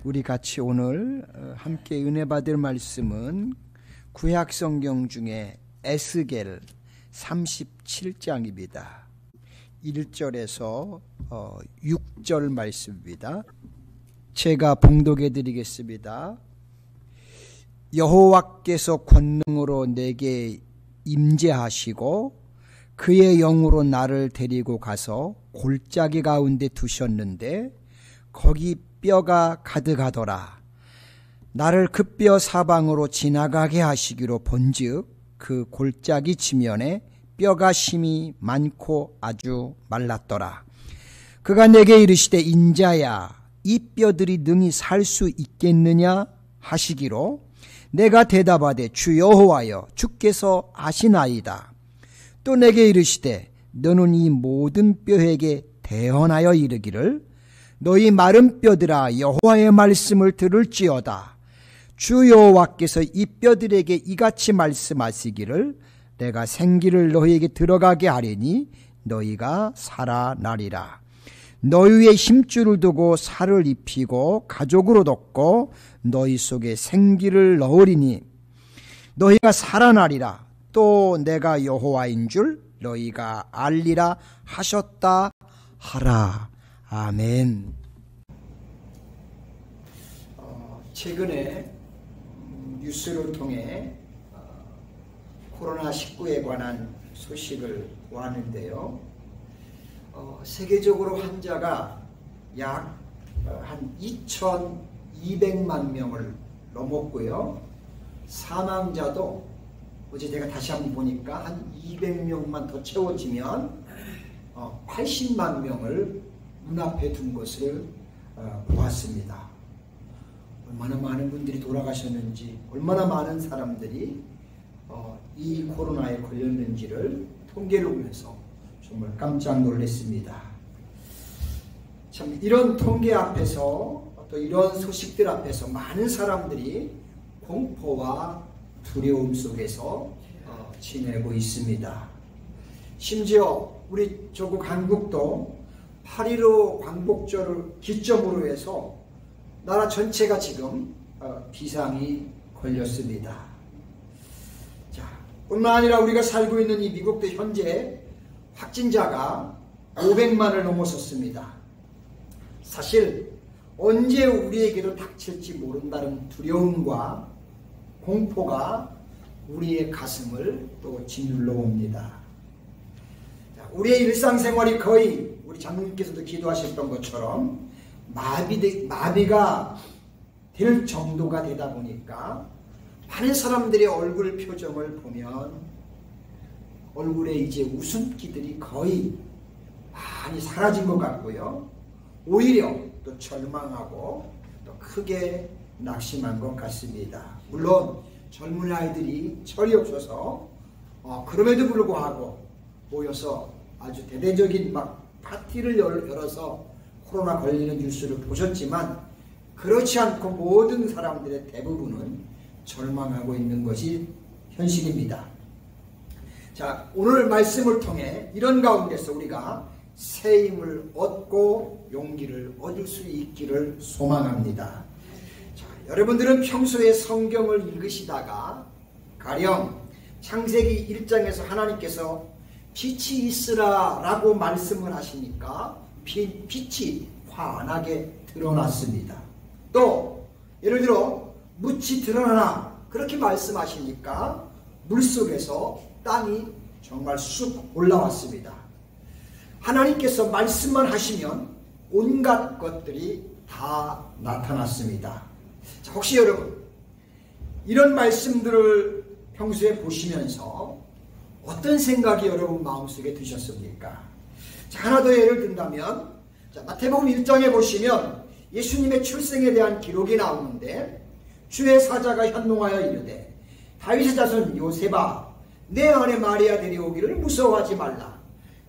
우리 같이 오늘 함께 은혜 받을 말씀은 구약 성경 중에 에스겔 37장입니다. 1절에서 6절 말씀입니다. 제가 봉독해 드리겠습니다. 여호와께서 권능으로 내게 임재하시고 그의 영으로 나를 데리고 가서 골짜기 가운데 두셨는데 거기 뼈가 가득하더라. 나를 그 뼈 사방으로 지나가게 하시기로 본즉 그 골짜기 지면에 뼈가 심히 많고 아주 말랐더라. 그가 내게 이르시되 인자야 이 뼈들이 능히 살 수 있겠느냐 하시기로 내가 대답하되 주 여호와여 주께서 아시나이다. 또 내게 이르시되 너는 이 모든 뼈에게 대언하여 이르기를 너희 마른 뼈들아 여호와의 말씀을 들을지어다. 주 여호와께서 이 뼈들에게 이같이 말씀하시기를 내가 생기를 너희에게 들어가게 하리니 너희가 살아나리라. 너희 위에 힘줄을 두고 살을 입히고 가족으로 덮고 너희 속에 생기를 넣으리니 너희가 살아나리라. 또 내가 여호와인 줄 너희가 알리라 하셨다 하라. 아멘. 최근에 뉴스를 통해 코로나19에 관한 소식을 보았는데요. 세계적으로 환자가 약 한 2,200만 명을 넘었고요. 사망자도 어제 제가 다시 한번 보니까 한 200명만 더 채워지면 80만 명을 눈앞에 둔 것을 보았습니다. 얼마나 많은 분들이 돌아가셨는지, 얼마나 많은 사람들이 이 코로나에 걸렸는지를 통계를 보면서 정말 깜짝 놀랐습니다. 참 이런 통계 앞에서 또 이런 소식들 앞에서 많은 사람들이 공포와 두려움 속에서 지내고 있습니다. 심지어 우리 조국 한국도 8.15 광복절을 기점으로 해서 나라 전체가 지금 비상이 걸렸습니다. 자, 뿐만 아니라 우리가 살고 있는 이 미국도 현재 확진자가 500만을 넘어섰습니다. 사실 언제 우리에게도 닥칠지 모른다는 두려움과 공포가 우리의 가슴을 또 짓눌러 옵니다. 우리의 일상생활이 거의 우리 장로님께서도 기도하셨던 것처럼 마비가 될 정도가 되다 보니까 많은 사람들의 얼굴 표정을 보면 얼굴에 이제 웃음기들이 거의 많이 사라진 것 같고요. 오히려 또 절망하고 또 크게 낙심한 것 같습니다. 물론 젊은 아이들이 철이 없어서 그럼에도 불구하고 모여서 아주 대대적인 파티를 열어서 코로나 걸리는 뉴스를 보셨지만 그렇지 않고 모든 사람들의 대부분은 절망하고 있는 것이 현실입니다. 자, 오늘 말씀을 통해 이런 가운데서 우리가 새 힘을 얻고 용기를 얻을 수 있기를 소망합니다. 자, 여러분들은 평소에 성경을 읽으시다가 가령 창세기 1장에서 하나님께서 빛이 있으라 라고 말씀을 하시니까 빛이 환하게 드러났습니다. 또 예를 들어 묻이 드러나라 그렇게 말씀하시니까 물속에서 땅이 정말 쑥 올라왔습니다. 하나님께서 말씀만 하시면 온갖 것들이 다 나타났습니다. 자, 혹시 여러분 이런 말씀들을 평소에 보시면서 어떤 생각이 여러분 마음속에 드셨습니까? 자, 하나 더 예를 든다면 마태복음 1장에 보시면 예수님의 출생에 대한 기록이 나오는데 주의 사자가 현몽하여 이르되 다윗의 자손 요셉아 내 아내 마리아 데려오기를 무서워하지 말라.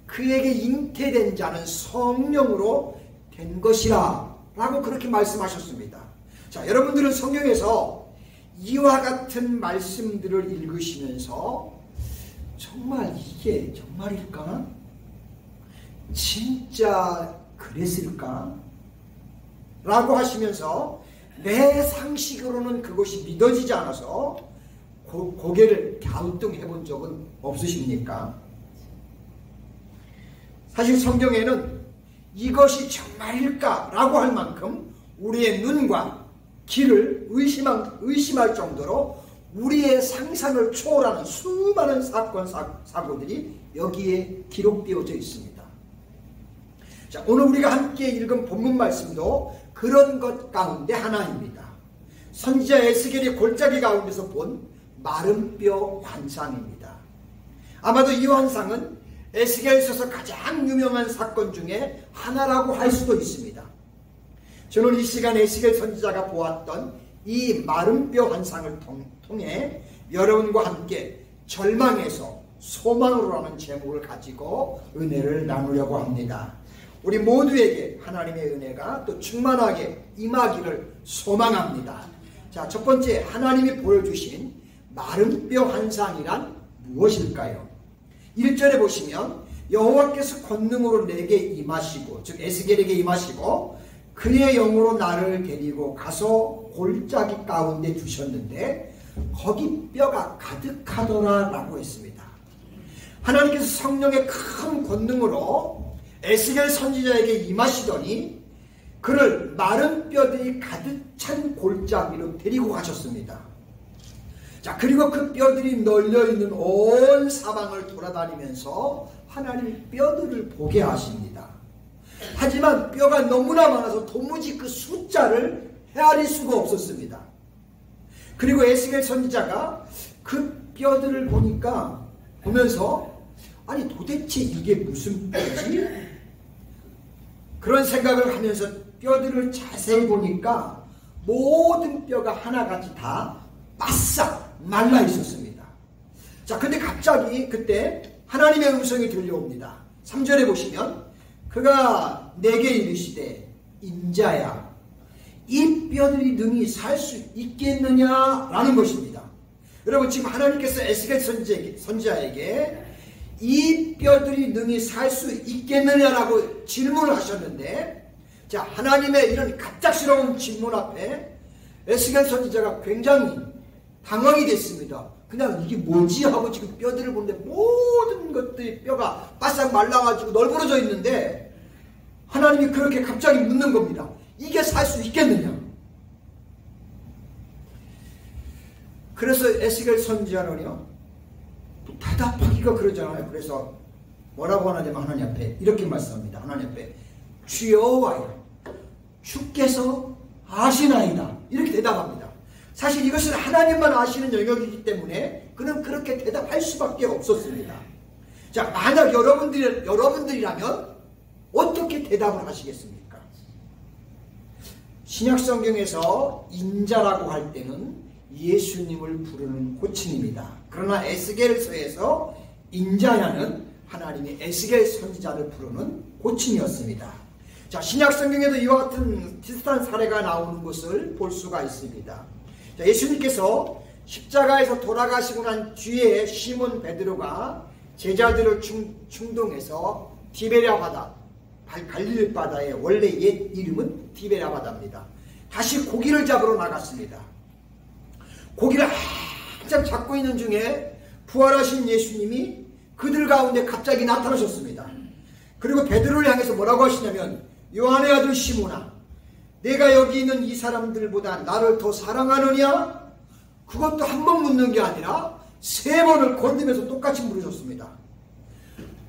그에게 잉태된 자는 성령으로 된 것이라 라고 그렇게 말씀하셨습니다. 자, 여러분들은 성경에서 이와 같은 말씀들을 읽으시면서 정말 이게 정말일까? 진짜 그랬을까? 라고 하시면서 내 상식으로는 그것이 믿어지지 않아서 고개를 갸우뚱해 본 적은 없으십니까? 사실 성경에는 이것이 정말일까? 라고 할 만큼 우리의 눈과 귀를 의심할 정도로 우리의 상상을 초월하는 수많은 사건, 사고들이 여기에 기록되어져 있습니다. 자, 오늘 우리가 함께 읽은 본문 말씀도 그런 것 가운데 하나입니다. 선지자 에스겔이 골짜기 가운데서 본 마른 뼈 환상입니다. 아마도 이 환상은 에스겔에 있어서 가장 유명한 사건 중에 하나라고 할 수도 있습니다. 저는 이 시간 에스겔 선지자가 보았던 이 마른 뼈 환상을 통해 여러분과 함께 절망에서 소망으로라는 제목을 가지고 은혜를 나누려고 합니다. 우리 모두에게 하나님의 은혜가 또 충만하게 임하기를 소망합니다. 자, 첫 번째, 하나님이 보여주신 마른 뼈 환상이란 무엇일까요? 1절에 보시면 여호와께서 권능으로 내게 임하시고, 즉 에스겔에게 임하시고 그의 영으로 나를 데리고 가서 골짜기 가운데 두셨는데 거기 뼈가 가득하더라 라고 했습니다. 하나님께서 성령의 큰 권능으로 에스겔 선지자에게 임하시더니 그를 마른 뼈들이 가득 찬 골짜기로 데리고 가셨습니다. 자, 그리고 그 뼈들이 널려있는 온 사방을 돌아다니면서 하나님이 뼈들을 보게 하십니다. 하지만 뼈가 너무나 많아서 도무지 그 숫자를 헤아릴 수가 없었습니다. 그리고 에스겔 선지자가 그 뼈들을 보면서 아니 도대체 이게 무슨 뼈지? 그런 생각을 하면서 뼈들을 자세히 보니까 모든 뼈가 하나같이 다 바싹 말라 있었습니다. 자, 근데 갑자기 그때 하나님의 음성이 들려옵니다. 3절에 보시면 그가 내게 이르시되 인자야 이 뼈들이 능히 살 수 있겠느냐라는 것입니다. 여러분, 지금 하나님께서 에스겔 선지자에게 이 뼈들이 능히 살 수 있겠느냐라고 질문을 하셨는데, 자, 하나님의 이런 갑작스러운 질문 앞에 에스겔 선지자가 굉장히 당황이 됐습니다. 그냥 이게 뭐지 하고 지금 뼈들을 보는데 모든 것들이 뼈가 바싹 말라가지고 널브러져 있는데 하나님이 그렇게 갑자기 묻는 겁니다. 이게 살 수 있겠느냐? 그래서 에스겔 선지자는요, 대답하기가 그러잖아요. 그래서 뭐라고 하냐면 하나님 앞에 이렇게 말씀합니다. 하나님 앞에 주여와여 주께서 아시나이다 이렇게 대답합니다. 사실 이것은 하나님만 아시는 영역이기 때문에 그는 그렇게 대답할 수밖에 없었습니다. 자, 만약 여러분들이라면 어떻게 대답을 하시겠습니까? 신약성경에서 인자라고 할 때는 예수님을 부르는 호칭입니다. 그러나 에스겔서에서 인자야는 하나님의 에스겔 선지자를 부르는 호칭이었습니다. 자, 신약성경에도 이와 같은 비슷한 사례가 나오는 것을 볼 수가 있습니다. 자, 예수님께서 십자가에서 돌아가시고 난 뒤에 시몬 베드로가 제자들을 충동해서 티베리아 바다, 갈릴리 바다의 원래 옛 이름은 티베리아 바다입니다. 다시 고기를 잡으러 나갔습니다. 고기를 한참 잡고 있는 중에 부활하신 예수님이 그들 가운데 갑자기 나타나셨습니다. 그리고 베드로를 향해서 뭐라고 하시냐면, 요한의 아들 시몬아, 내가 여기 있는 이 사람들보다 나를 더 사랑하느냐? 그것도 한 번 묻는 게 아니라 3번을 건드면서 똑같이 물으셨습니다.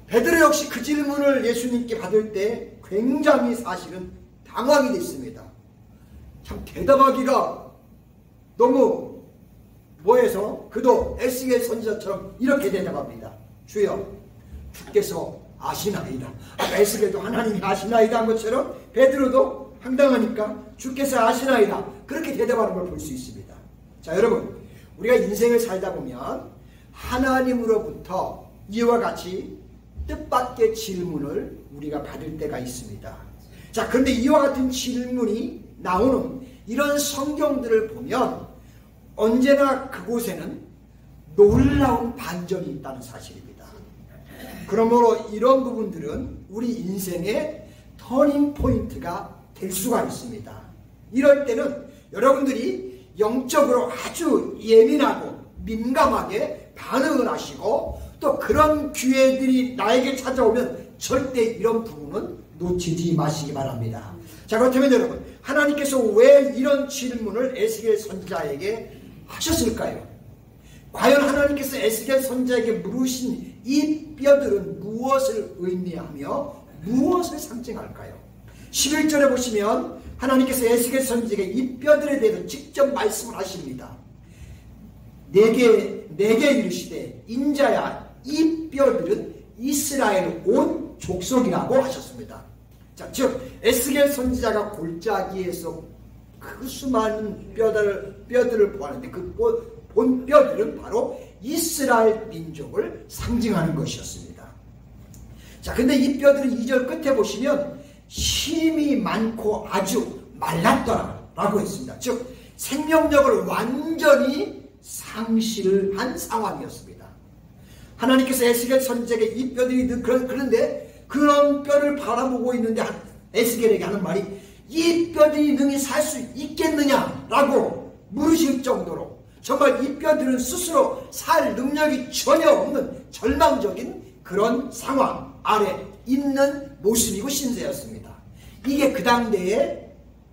베드로 역시 그 질문을 예수님께 받을 때 굉장히 사실은 당황이 됐습니다. 참 대답하기가 너무 뭐해서 그도 에스겔 선지자처럼 이렇게 대답합니다. 주여, 주께서 아시나이다. 아까 에스겔도 하나님이 아시나이다 한 것처럼 베드로도 황당하니까 주께서 아시나이다 그렇게 대답하는 걸 볼 수 있습니다. 자, 여러분, 우리가 인생을 살다 보면 하나님으로부터 이와 같이 뜻밖의 질문을 우리가 받을 때가 있습니다. 자, 그런데 이와 같은 질문이 나오는 이런 성경들을 보면 언제나 그곳에는 놀라운 반전이 있다는 사실입니다. 그러므로 이런 부분들은 우리 인생의 터닝 포인트가 될 수가 있습니다. 이럴 때는 여러분들이 영적으로 아주 예민하고 민감하게 반응을 하시고 또 그런 기회들이 나에게 찾아오면 절대 이런 부분은 놓치지 마시기 바랍니다. 자, 그렇다면 여러분, 하나님께서 왜 이런 질문을 에스겔 선지자에게 하셨을까요? 과연 하나님께서 에스겔 선지자에게 물으신 이 뼈들은 무엇을 의미하며 무엇을 상징할까요? 11절에 보시면 하나님께서 에스겔 선지자에게 이 뼈들에 대해서 직접 말씀을 하십니다. 내게 이르시되 인자야 이 뼈들은 이스라엘 온 족속이라고 하셨습니다. 자, 즉 에스겔 선지자가 골짜기에서 그 수많은 뼈들을 보았는데 그 본 뼈들은 바로 이스라엘 민족을 상징하는 것이었습니다. 자, 근데 이 뼈들은 2절 끝에 보시면 힘이 많고 아주 말랐더라라고 했습니다. 즉 생명력을 완전히 상실한 상황이었습니다. 하나님께서 에스겔 선지자에게 이 뼈들이 그런데 그런 뼈를 바라보고 있는데 에스겔에게 하는 말이 이 뼈들이 능히 살 수 있겠느냐라고 물으실 정도로 정말 이 뼈들은 스스로 살 능력이 전혀 없는 절망적인 그런 상황 아래 있는 모습이고 신세였습니다. 이게 그 당대의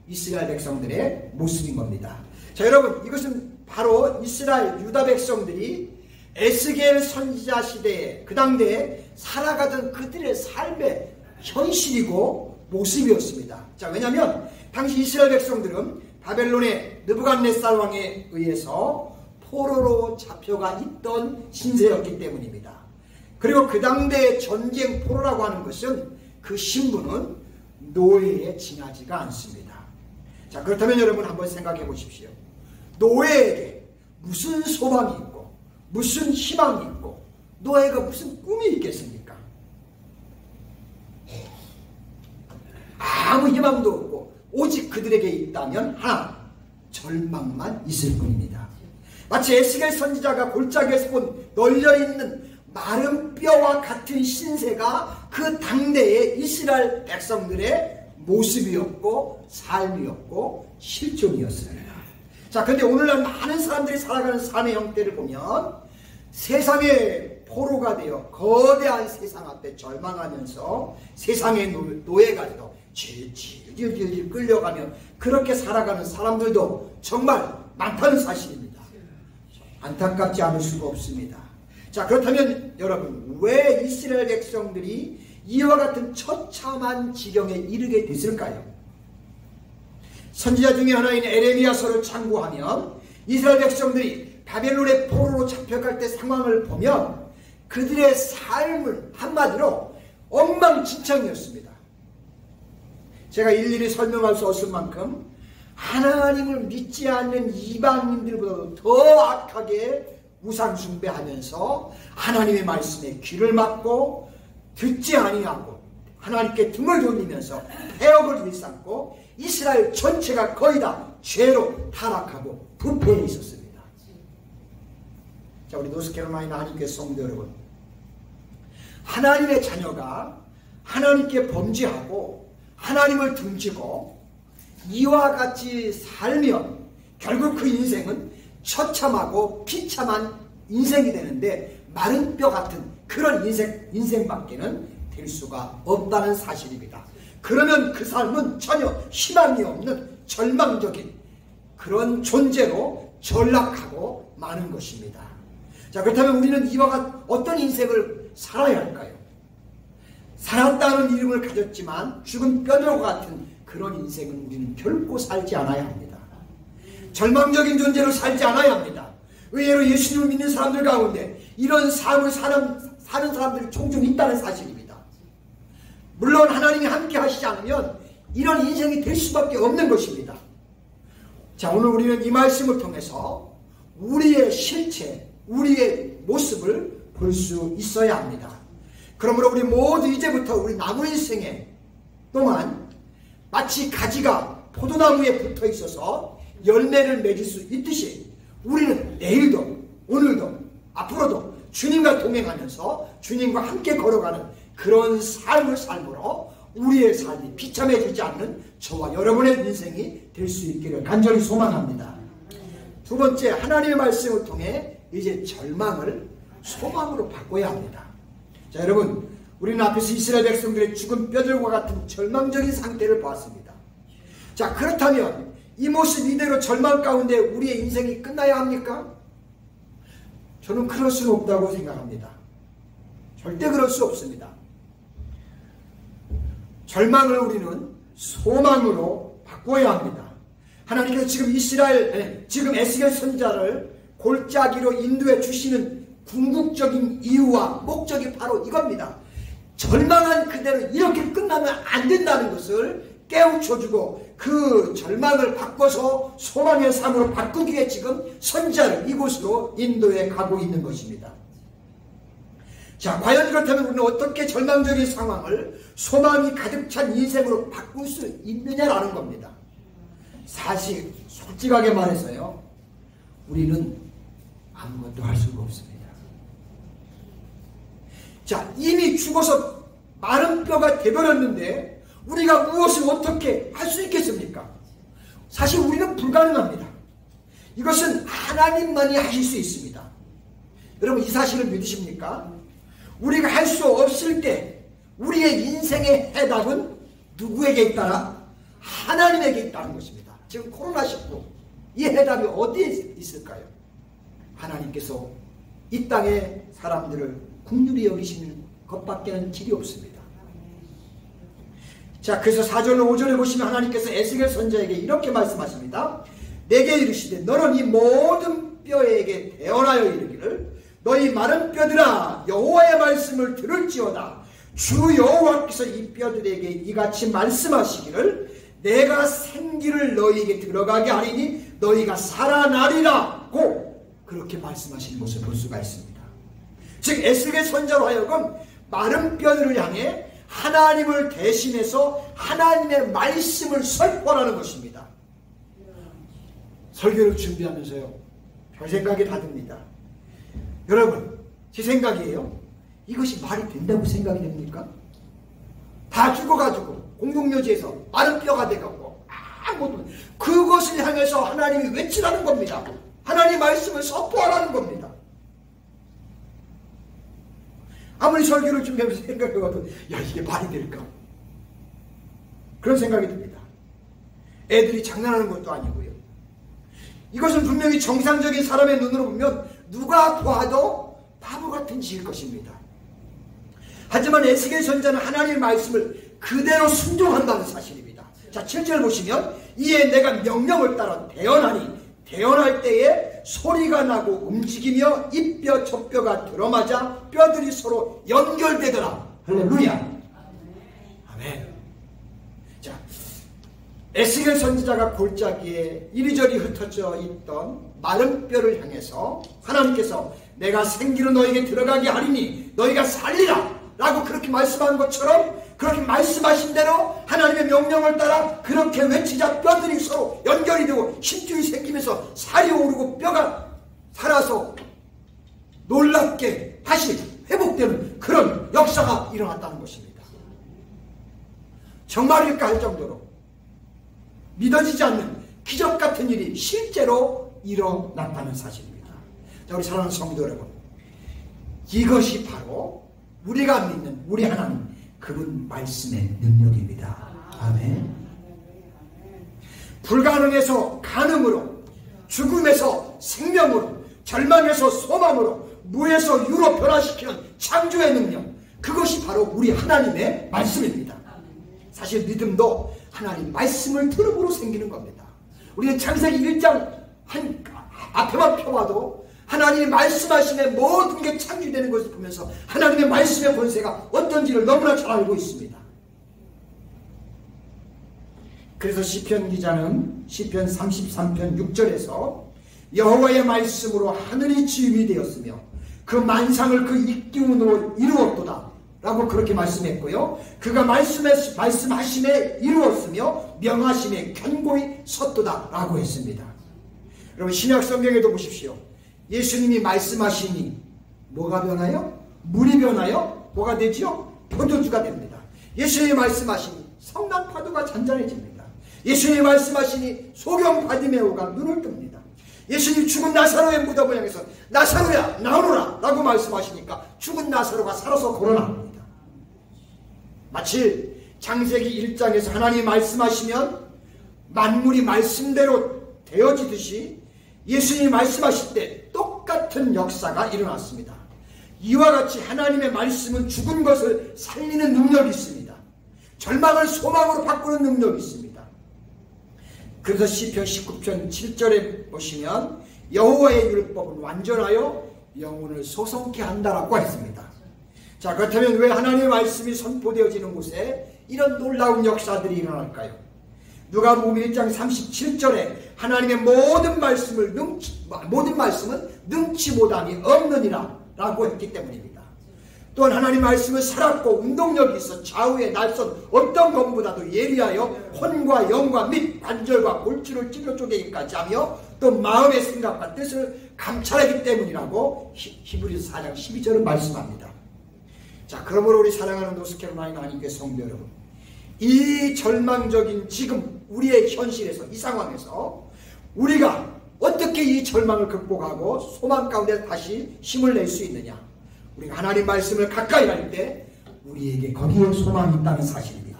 이스라엘 백성들의 모습인 겁니다. 자, 여러분, 이것은 바로 이스라엘 유다 백성들이 에스겔 선지자 시대에 그 당대에 살아가던 그들의 삶의 현실이고 모습이었습니다. 자, 왜냐하면 당시 이스라엘 백성들은 바벨론의 느부갓네살 왕에 의해서 포로로 잡혀가 있던 신세였기 때문입니다. 그리고 그 당대의 전쟁 포로라고 하는 것은 그 신분은 노예에 지나지가 않습니다. 자, 그렇다면 여러분 한번 생각해 보십시오. 노예에게 무슨 소망이 있고 무슨 희망이 있고 노예가 무슨 꿈이 있겠습니까? 아무 희망도 없고 오직 그들에게 있다면 하나, 절망만 있을 뿐입니다. 마치 에스겔 선지자가 골짜기에서 본 널려있는 마른 뼈와 같은 신세가 그 당대의 이스라엘 백성들의 모습이었고 삶이었고 실존이었습니다. 자, 그런데 오늘날 많은 사람들이 살아가는 삶의 형태를 보면 세상의 포로가 되어 거대한 세상 앞에 절망하면서 세상의 노예가 되어 질질 끌려가며 그렇게 살아가는 사람들도 정말 많다는 사실입니다. 안타깝지 않을 수가 없습니다. 자, 그렇다면 여러분, 왜 이스라엘 백성들이 이와 같은 처참한 지경에 이르게 됐을까요? 선지자 중에 하나인 에레미야서를 참고하면 이스라엘 백성들이 바벨론의 포로로 잡혀갈 때 상황을 보면 그들의 삶은 한마디로 엉망진창이었습니다. 제가 일일이 설명할 수 없을 만큼 하나님을 믿지 않는 이방인들보다도 더 악하게 우상 숭배하면서 하나님의 말씀에 귀를 막고 듣지 아니하고 하나님께 등을 돌리면서 폐역을 일삼고 이스라엘 전체가 거의 다 죄로 타락하고 부패해 있었습니다. 자, 우리 노스캐롤라이나 하나님께 성도 여러분, 하나님의 자녀가 하나님께 범죄하고 하나님을 등지고 이와 같이 살면 결국 그 인생은 처참하고 비참한 인생이 되는데 마른 뼈 같은 그런 인생밖에는 될 수가 없다는 사실입니다. 그러면 그 삶은 전혀 희망이 없는 절망적인 그런 존재로 전락하고 마는 것입니다. 자, 그렇다면 우리는 이와 같은 어떤 인생을 살아야 할까요? 살았다는 이름을 가졌지만 죽은 뼈들과 같은 그런 인생은 우리는 결코 살지 않아야 합니다. 절망적인 존재로 살지 않아야 합니다. 의외로 예수님을 믿는 사람들 가운데 이런 삶을 사는 사람들이 종종 있다는 사실입니다. 물론 하나님이 함께 하시지 않으면 이런 인생이 될 수밖에 없는 것입니다. 자, 오늘 우리는 이 말씀을 통해서 우리의 실체, 우리의 모습을 볼 수 있어야 합니다. 그러므로 우리 모두 이제부터 우리 남은 인생에 동안 마치 가지가 포도나무에 붙어 있어서 열매를 맺을 수 있듯이 우리는 내일도 오늘도 앞으로도 주님과 동행하면서 주님과 함께 걸어가는 그런 삶을 삶으로 우리의 삶이 비참해지지 않는 저와 여러분의 인생이 될 수 있기를 간절히 소망합니다. 두 번째, 하나님의 말씀을 통해 이제 절망을 소망으로 바꿔야 합니다. 자, 여러분, 우리는 앞에서 이스라엘 백성들의 죽은 뼈들과 같은 절망적인 상태를 보았습니다. 자, 그렇다면 이 모습 이대로 절망 가운데 우리의 인생이 끝나야 합니까? 저는 그럴 수는 없다고 생각합니다. 절대 그럴 수 없습니다. 절망을 우리는 소망으로 바꿔야 합니다. 하나님께서 지금 에스겔 선지자를 골짜기로 인도해 주시는 궁극적인 이유와 목적이 바로 이겁니다. 절망한 그대로 이렇게 끝나면 안 된다는 것을 깨우쳐주고 그 절망을 바꿔서 소망의 삶으로 바꾸기 위해 지금 선지자를 이곳으로 인도해 가고 있는 것입니다. 자, 과연 그렇다면 우리는 어떻게 절망적인 상황을 소망이 가득 찬 인생으로 바꿀 수 있느냐라는 겁니다. 사실 솔직하게 말해서요, 우리는 아무것도 할 수가 없습니다. 자, 이미 죽어서 마른 뼈가 되버렸는데 우리가 무엇을 어떻게 할 수 있겠습니까? 사실 우리는 불가능합니다. 이것은 하나님만이 하실 수 있습니다. 여러분, 이 사실을 믿으십니까? 우리가 할 수 없을 때 우리의 인생의 해답은 누구에게 있다라? 하나님에게 있다는 것입니다. 지금 코로나19 이 해답이 어디에 있을까요? 하나님께서 이 땅의 사람들을 긍휼히 여기시는 것밖에는 길이 없습니다. 자, 그래서 4절로 5절에 보시면 하나님께서 에스겔 선지자에게 이렇게 말씀하십니다. 내게 이르시되 너는 이 모든 뼈에게 대언하여 이르기를 너희 마른 뼈들아 여호와의 말씀을 들을지어다. 주 여호와께서 이 뼈들에게 이같이 말씀하시기를 내가 생기를 너희에게 들어가게 하리니 너희가 살아나리라고 그렇게 말씀하시는 것을 볼 수가 있습니다. 즉 에스겔 선지자로 하여금 마른 뼈들을 향해 하나님을 대신해서 하나님의 말씀을 선포하는 것입니다. 설교를 준비하면서요, 별 생각이 다 듭니다. 여러분, 제 생각이에요. 이것이 말이 된다고 생각이 됩니까? 다 죽어가지고 공동묘지에서 마른 뼈가 돼가고 아무것도 그것을 향해서 하나님이 외치라는 겁니다. 하나님의 말씀을 선포하라는 겁니다. 아무리 설교를 준비하면서 생각해봐도 야, 이게 말이 될까? 그런 생각이 듭니다. 애들이 장난하는 것도 아니고요. 이것은 분명히 정상적인 사람의 눈으로 보면 누가 보아도 바보 같은 짓일 것입니다. 하지만 에스겔 선지자는 하나님의 말씀을 그대로 순종한다는 사실입니다. 자, 7절 보시면 이에 내가 명령을 따라 대언하니 대언할 때에 소리가 나고 움직이며 이 뼈 저 뼈가 들어맞아 뼈들이 서로 연결되더라. 할렐루야. 아멘. 자, 에스겔 선지자가 골짜기에 이리저리 흩어져 있던 마른 뼈를 향해서 하나님께서 내가 생기로 너에게 들어가게 하리니 너희가 살리라 라고 그렇게 말씀한 것처럼 그렇게 말씀하신 대로 하나님의 명령을 따라 그렇게 외치자 뼈들이 서로 연결이 되고 힘줄이 생기면서 살이 오르고 뼈가 살아서 놀랍게 다시 회복되는 그런 역사가 일어났다는 것입니다. 정말일까 할 정도로 믿어지지 않는 기적 같은 일이 실제로 일어났다는 사실입니다. 자, 우리 사랑하는 성도 여러분, 이것이 바로 우리가 믿는 우리 하나님, 그분 말씀의 능력입니다. 아멘. 불가능에서 가능으로, 죽음에서 생명으로, 절망에서 소망으로, 무에서 유로 변화시키는 창조의 능력, 그것이 바로 우리 하나님의 말씀입니다. 사실 믿음도 하나님 말씀을 들음으로 생기는 겁니다. 우리는 창세기 1장 앞에만 펴봐도 하나님이 말씀하시며 모든 게 창조되는 것을 보면서 하나님의 말씀의 권세가 어떤지를 너무나 잘 알고 있습니다. 그래서 시편 기자는 시편 33편 6절에서 여호와의 말씀으로 하늘이 지음이 되었으며 그 만상을 그 입기운으로 이루었도다 라고 그렇게 말씀했고요. 그가 말씀하심에 이루었으며 명하심에 견고히 섰도다 라고 했습니다. 여러분, 신약 성경에도 보십시오. 예수님이 말씀하시니 뭐가 변하여? 물이 변하여 뭐가 되지요? 포도주가 됩니다. 예수님이 말씀하시니 성난파도가 잔잔해집니다. 예수님이 말씀하시니 소경바디메오가 눈을 뜹니다. 예수님 죽은 나사로의 무덤을 향해서 나사로야 나오너라 라고 말씀하시니까 죽은 나사로가 살아서 걸어나옵니다. 마치 창세기 1장에서 하나님이 말씀하시면 만물이 말씀대로 되어지듯이 예수님이 말씀하실 때 똑같은 역사가 일어났습니다. 이와 같이 하나님의 말씀은 죽은 것을 살리는 능력이 있습니다. 절망을 소망으로 바꾸는 능력이 있습니다. 그래서 시편 19편 7절에 보시면 여호와의 율법은 완전하여 영혼을 소성케 한다라고 했습니다. 자, 그렇다면 왜 하나님의 말씀이 선포되어지는 곳에 이런 놀라운 역사들이 일어날까요? 누가복음 1장 37절에 하나님의 모든 말씀은 능치 못함이 없느니라 라고 했기 때문입니다. 또한 하나님 말씀은 살았고 운동력이 있어 좌우에 날선 어떤 것보다도 예리하여 혼과 영과 및 관절과 골추를 찔러 쪼개기까지 하며 또 마음의 생각과 뜻을 감찰하기 때문이라고 히브리서 4장 12절은 말씀합니다. 자, 그러므로 우리 사랑하는 노스캐롤라이나 하나님께 성도 여러분, 이 절망적인 지금 우리의 현실에서, 이 상황에서 우리가 어떻게 이 절망을 극복하고 소망 가운데 다시 힘을 낼 수 있느냐? 우리가 하나님 말씀을 가까이 할 때 우리에게 거기에 소망이 있다는 사실입니다.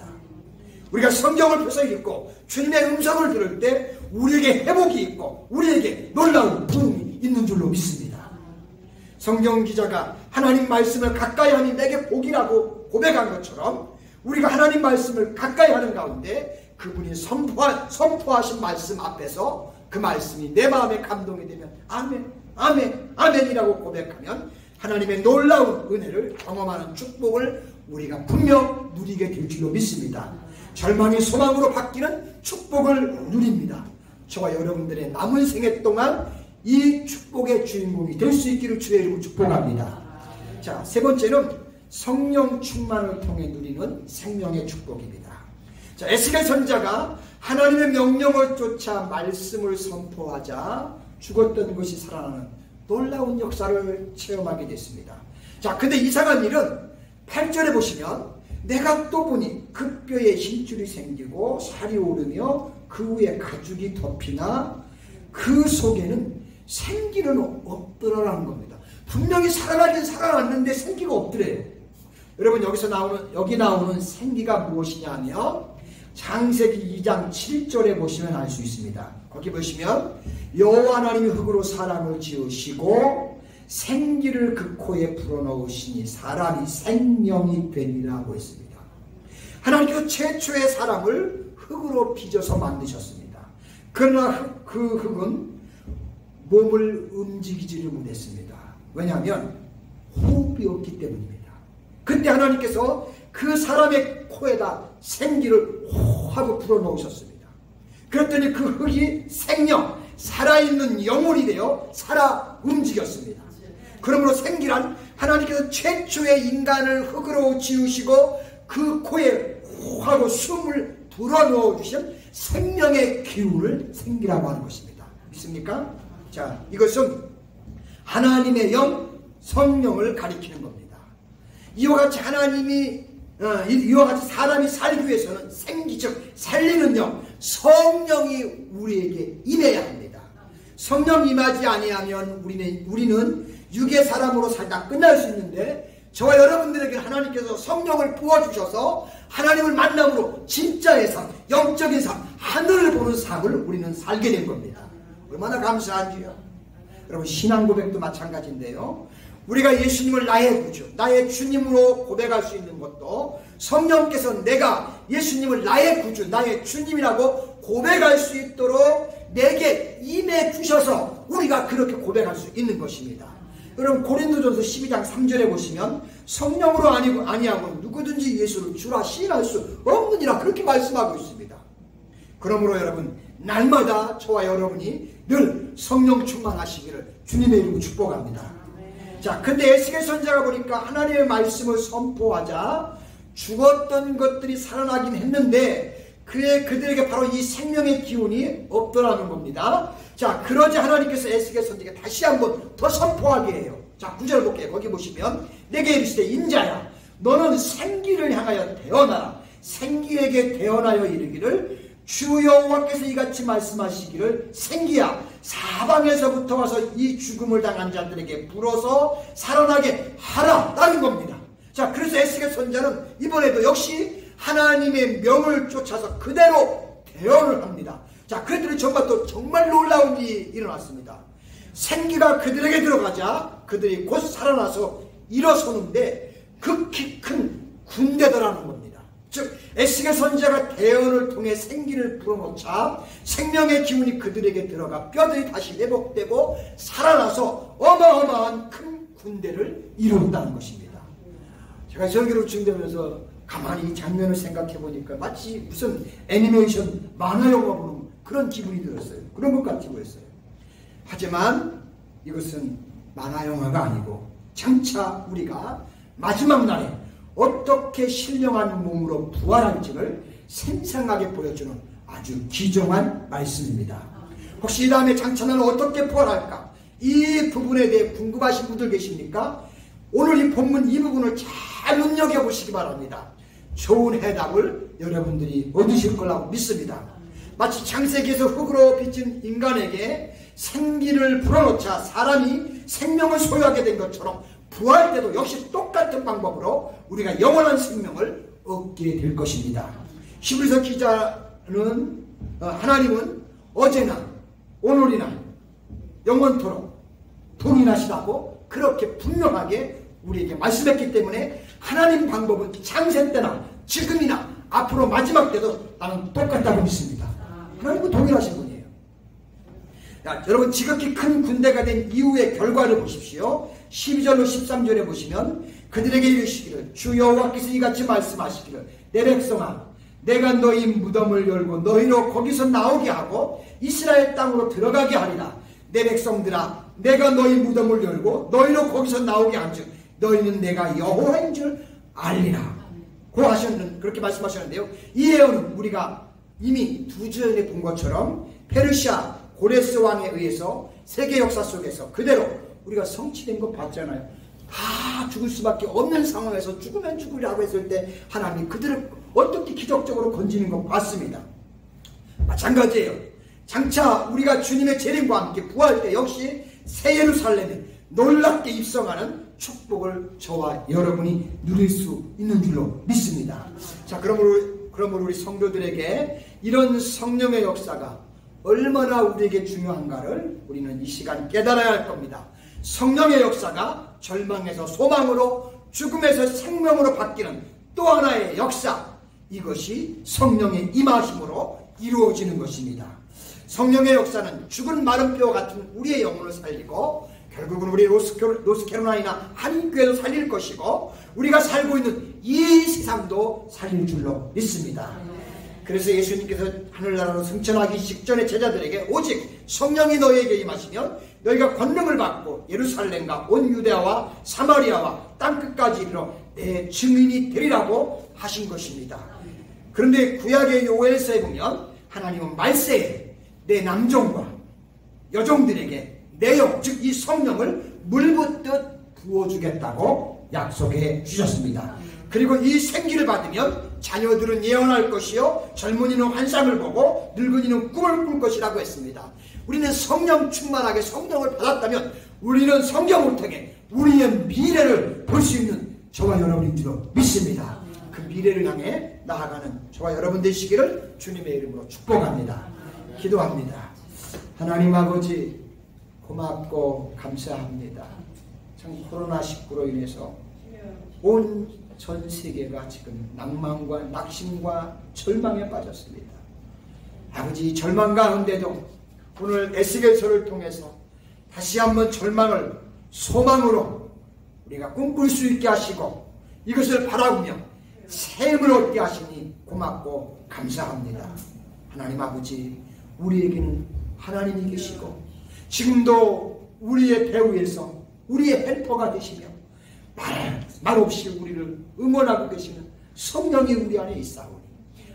우리가 성경을 펴서 읽고 주님의 음성을 들을 때 우리에게 회복이 있고 우리에게 놀라운 도움이 있는 줄로 믿습니다. 성경 기자가 하나님 말씀을 가까이 하니 내게 복이라고 고백한 것처럼 우리가 하나님 말씀을 가까이 하는 가운데 그분이 선포하신 말씀 앞에서 그 말씀이 내 마음에 감동이 되면 아멘, 아멘, 아멘이라고 고백하면 하나님의 놀라운 은혜를 경험하는 축복을 우리가 분명 누리게 될 줄로 믿습니다. 절망이 소망으로 바뀌는 축복을 누립니다. 저와 여러분들의 남은 생애 동안 이 축복의 주인공이 될 수 있기를 주의 이름으로 축복합니다. 자, 세 번째는 성령 충만을 통해 누리는 생명의 축복입니다. 자, 에스겔 선지자가 하나님의 명령을 쫓아 말씀을 선포하자 죽었던 것이 살아나는 놀라운 역사를 체험하게 됐습니다. 자, 근데 이상한 일은 8절에 보시면 내가 또 보니 그 뼈에 힘줄이 생기고 살이 오르며 그 위에 가죽이 덮이나 그 속에는 생기는 없더라라는 겁니다. 분명히 살아나긴 살아났는데 생기가 없더래요. 여러분, 여기 나오는 생기가 무엇이냐 하면 창세기 2장 7절에 보시면 알 수 있습니다. 거기 보시면 여호와 하나님이 흙으로 사람을 지으시고 생기를 그 코에 불어넣으시니 사람이 생명이 되니라고 했습니다. 하나님께서 최초의 사람을 흙으로 빚어서 만드셨습니다. 그러나 그 흙은 몸을 움직이지를 못했습니다. 왜냐하면 호흡이 없기 때문입니다. 그때 하나님께서 그 사람의 코에다 생기를 호 하고 불어넣으셨습니다. 그랬더니 그 흙이 생명, 살아있는 영혼이 되어 살아 움직였습니다. 그러므로 생기란 하나님께서 최초의 인간을 흙으로 지으시고 그 코에 호 하고 숨을 불어넣어 주신 생명의 기운을 생기라고 하는 것입니다. 믿습니까? 자, 이것은 하나님의 영, 성령을 가리키는 겁니다. 이와 같이 이와 같이 사람이 살기 위해서는 생기, 즉 살리는 영, 성령이 우리에게 임해야 합니다. 성령 임하지 아니하면 우리는 육의 사람으로 살다 끝날 수 있는데, 저와 여러분들에게 하나님께서 성령을 부어주셔서 하나님을 만남으로 진짜의 삶, 영적인 삶, 하늘을 보는 삶을 우리는 살게 된 겁니다. 얼마나 감사한지요. 여러분, 신앙 고백도 마찬가지인데요. 우리가 예수님을 나의 구주, 나의 주님으로 고백할 수 있는 것도 성령께서 내가 예수님을 나의 구주, 나의 주님이라고 고백할 수 있도록 내게 임해 주셔서 우리가 그렇게 고백할 수 있는 것입니다. 여러분, 고린도전서 12장 3절에 보시면 성령으로 아니하고 누구든지 예수를 주라 시인할 수 없느니라 그렇게 말씀하고 있습니다. 그러므로 여러분, 날마다 저와 여러분이 늘 성령 충만하시기를 주님의 이름으로 축복합니다. 자, 근데 에스겔 선지자가 보니까 하나님의 말씀을 선포하자 죽었던 것들이 살아나긴 했는데 그들에게 바로 이 생명의 기운이 없더라는 겁니다. 자, 그러자 하나님께서 에스겔 선지자가 다시 한번 더 선포하게 해요. 자, 9절 볼게요. 거기 보시면 내게 이르시되 인자야 너는 생기를 향하여 대언하라. 생기에게 대언하여 이르기를 주 여호와께서 이같이 말씀하시기를 생기야 사방에서부터 와서 이 죽음을 당한 자들에게 불어서 살아나게 하라 라는 겁니다. 자, 그래서 에스겔 선지자는 이번에도 역시 하나님의 명을 쫓아서 그대로 대언을 합니다. 자, 그랬더니 정말 놀라운 일이 일어났습니다. 생기가 그들에게 들어가자 그들이 곧 살아나서 일어서는데 극히 큰 군대더라는 겁니다. 즉 에스겔 선지자가 대언을 통해 생기를 불어넣자 생명의 기운이 그들에게 들어가 뼈들이 다시 회복되고 살아나서 어마어마한 큰 군대를 이룬다는 것입니다. 제가 설교를 준비하면서 가만히 이 장면을 생각해 보니까 마치 무슨 애니메이션 만화 영화 보는 그런 기분이 들었어요. 그런 것 같이 보였어요. 하지만 이것은 만화 영화가 아니고 장차 우리가 마지막 날에 어떻게 신령한 몸으로 부활할지를 생생하게 보여주는 아주 귀중한 말씀입니다. 혹시 이 다음에 장차는 어떻게 부활할까? 이 부분에 대해 궁금하신 분들 계십니까? 오늘 이 본문 이 부분을 잘 눈여겨보시기 바랍니다. 좋은 해답을 여러분들이 얻으실 거라고 믿습니다. 마치 창세기에서 흙으로 빚은 인간에게 생기를 불어넣자 사람이 생명을 소유하게 된 것처럼 부활 때도 역시 똑같은 방법으로 우리가 영원한 생명을 얻게 될 것입니다. 히브리서 기자는 하나님은 어제나 오늘이나 영원토록 동일하시다고 그렇게 분명하게 우리에게 말씀했기 때문에 하나님 방법은 창세 때나 지금이나 앞으로 마지막 때도 나는 똑같다고 믿습니다. 하나님은 동일하신 분이에요. 자, 여러분 지극히 큰 군대가 된 이후의 결과를 보십시오. 12절로 13절에 보시면 그들에게 이르시기를 주 여호와께서 이같이 말씀하시기를 내 백성아 내가 너희 무덤을 열고 너희로 거기서 나오게 하고 이스라엘 땅으로 들어가게 하리라. 내 백성들아 내가 너희 무덤을 열고 너희로 거기서 나오게 한즉 너희는 내가 여호와인 줄 알리라. 그렇게 말씀하셨는데요. 이 예언은 우리가 이미 두 전에 본 것처럼 페르시아 고레스 왕에 의해서 세계 역사 속에서 그대로 우리가 성취된 거 봤잖아요. 다 죽을 수밖에 없는 상황에서 죽으면 죽으라고 했을 때 하나님이 그들을 어떻게 기적적으로 건지는 거 봤습니다. 마찬가지예요. 장차 우리가 주님의 재림과 함께 부활 때 역시 새 예루살렘에 놀랍게 입성하는 축복을 저와 여러분이 누릴 수 있는 줄로 믿습니다. 자, 그러므로 우리 성도들에게 이런 성령의 역사가 얼마나 우리에게 중요한가를 우리는 이 시간 깨달아야 할 겁니다. 성령의 역사가 절망에서 소망으로 죽음에서 생명으로 바뀌는 또 하나의 역사, 이것이 성령의 임하심으로 이루어지는 것입니다. 성령의 역사는 죽은 마른 뼈 같은 우리의 영혼을 살리고 결국은 우리 노스캐롤라이나 한인교회도 살릴 것이고 우리가 살고 있는 이 세상도 살릴 줄로 믿습니다. 그래서 예수님께서 하늘나라로 승천하기 직전에 제자들에게 오직 성령이 너희에게 임하시면 너희가 권능을 받고 예루살렘과 온 유대아와 사마리아와 땅끝까지 이르러 내 증인이 되리라고 하신 것입니다. 그런데 구약의 요엘서에 보면 하나님은 말세에 내 남종과 여종들에게 내 영, 즉 이 성령을 물붓듯 부어주겠다고 약속해 주셨습니다. 그리고 이 생기를 받으면 자녀들은 예언할 것이요 젊은이는 환상을 보고 늙은이는 꿈을 꿀 것이라고 했습니다. 우리는 성령 충만하게 성령을 받았다면 우리는 성경을 통해 우리의 미래를 볼 수 있는 저와 여러분인 줄 믿습니다. 그 미래를 향해 나아가는 저와 여러분 되시기를 주님의 이름으로 축복합니다. 기도합니다. 하나님 아버지 고맙고 감사합니다. 참 코로나19로 인해서 온 전 세계가 지금 낭만과 낙심과 절망에 빠졌습니다. 아버지 절망 가운데도 오늘 에스겔서를 통해서 다시 한번 절망을 소망으로 우리가 꿈꿀 수 있게 하시고 이것을 바라보며 새 힘을 얻게 하시니 고맙고 감사합니다. 하나님 아버지 우리에게는 하나님이 계시고 지금도 우리의 배후에서 우리의 헬퍼가 되시며 말 없이 우리를 응원하고 계시는 성령이 우리 안에 있사오니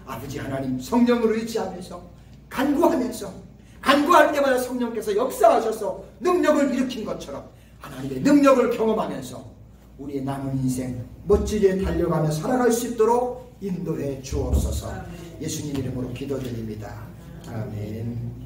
아버지 하나님 성령을 의지하면서 간구할 때마다 성령께서 역사하셔서 능력을 일으킨 것처럼 하나님의 능력을 경험하면서 우리의 남은 인생 멋지게 달려가며 살아갈 수 있도록 인도해 주옵소서. 예수님 이름으로 기도드립니다. 아멘.